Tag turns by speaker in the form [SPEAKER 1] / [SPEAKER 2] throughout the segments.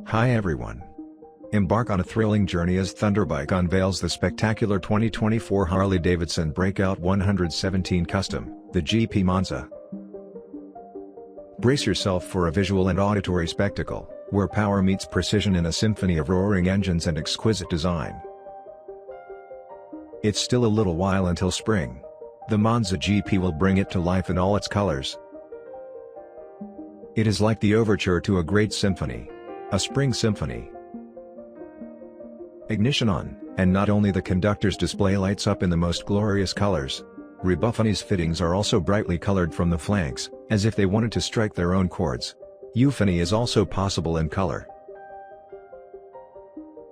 [SPEAKER 1] Hi everyone. Embark on a thrilling journey as Thunderbike unveils the spectacular 2024 Harley-Davidson BREAKOUT 117 Custom, the GP-MONZA. Brace yourself for a visual and auditory spectacle, where power meets precision in a symphony of roaring engines and exquisite design. It's still a little while until spring. The Monza GP will bring it to life in all its colors. It is like the overture to a great symphony. A spring symphony. Ignition on, and not only the conductor's display lights up in the most glorious colors. Rebuffini's fittings are also brightly colored from the flanks, as if they wanted to strike their own chords. Euphony is also possible in color.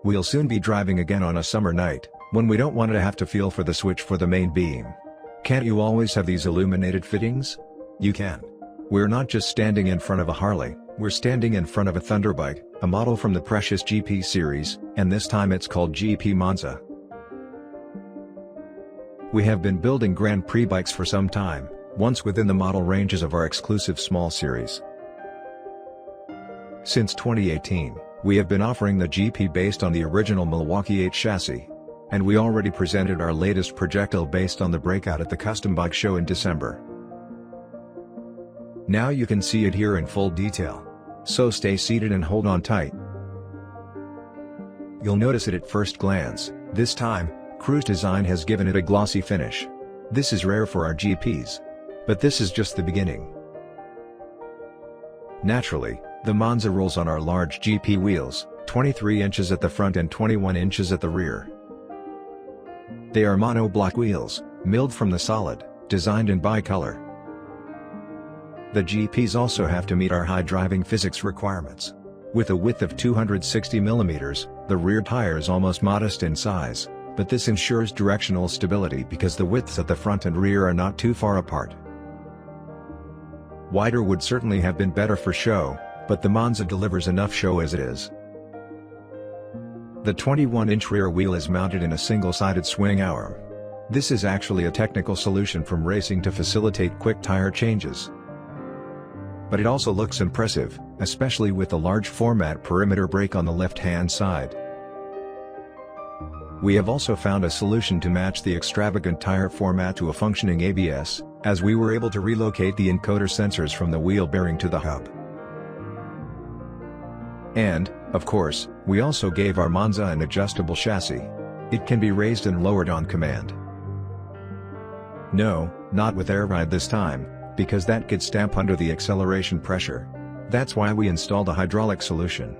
[SPEAKER 1] We'll soon be driving again on a summer night, when we don't want to have to feel for the switch for the main beam. Can't you always have these illuminated fittings? You can. We're not just standing in front of a Harley, we're standing in front of a Thunderbike, a model from the precious GP series, and this time it's called GP-MONZA. We have been building Grand Prix bikes for some time, once within the model ranges of our exclusive small series. Since 2018, we have been offering the GP based on the original MILWAUKEE-EIGHT chassis. And we already presented our latest projectile based on the BREAKOUT at the Custom Bike Show in December. Now you can see it here in full detail. So stay seated and hold on tight. You'll notice it at first glance. This time, Cruisetec has given it a glossy finish. This is rare for our GPs. But this is just the beginning. Naturally, the Monza rolls on our large GP wheels, 23 inches at the front and 21 inches at the rear. They are monoblock wheels, milled from the solid, designed in bicolor. The GPs also have to meet our high driving physics requirements. With a width of 260 mm, the rear tire is almost modest in size, but this ensures directional stability because the widths at the front and rear are not too far apart. Wider would certainly have been better for show, but the Monza delivers enough show as it is. The 21-inch rear wheel is mounted in a single-sided swing arm. This is actually a technical solution from racing to facilitate quick tire changes. But it also looks impressive, especially with the large format perimeter brake on the left-hand side. We have also found a solution to match the extravagant tire format to a functioning ABS, as we were able to relocate the encoder sensors from the wheel bearing to the hub. And, of course, we also gave our Monza an adjustable chassis. It can be raised and lowered on command. No, not with air ride this time, because that could stamp under the acceleration pressure. That's why we installed a hydraulic solution.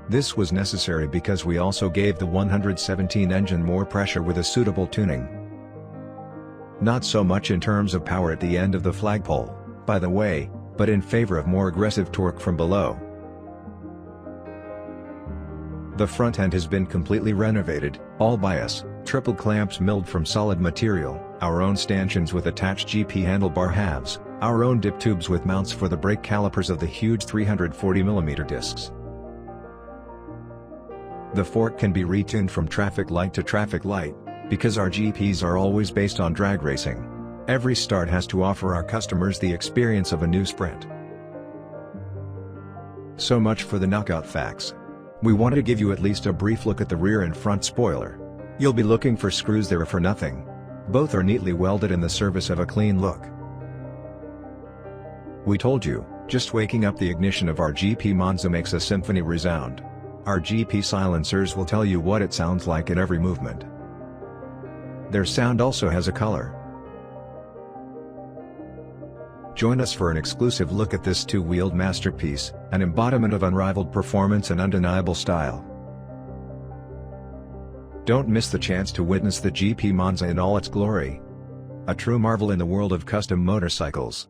[SPEAKER 1] This was necessary because we also gave the 117 engine more pressure with a suitable tuning. Not so much in terms of power at the end of the flagpole, by the way, but in favor of more aggressive torque from below. The front end has been completely renovated, all by us, triple clamps milled from solid material, our own stanchions with attached GP handlebar halves, our own dip tubes with mounts for the brake calipers of the huge 340mm discs. The fork can be retuned from traffic light to traffic light, because our GPs are always based on drag racing. Every start has to offer our customers the experience of a new sprint. So much for the knockout facts. We wanted to give you at least a brief look at the rear and front spoiler. You'll be looking for screws there for nothing. Both are neatly welded in the service of a clean look. We told you, just waking up the ignition of our GP-MONZA makes a symphony resound. Our GP silencers will tell you what it sounds like in every movement. Their sound also has a color. Join us for an exclusive look at this two-wheeled masterpiece, an embodiment of unrivaled performance and undeniable style. Don't miss the chance to witness the GP-MONZA in all its glory. A true marvel in the world of custom motorcycles.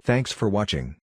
[SPEAKER 1] Thanks for watching.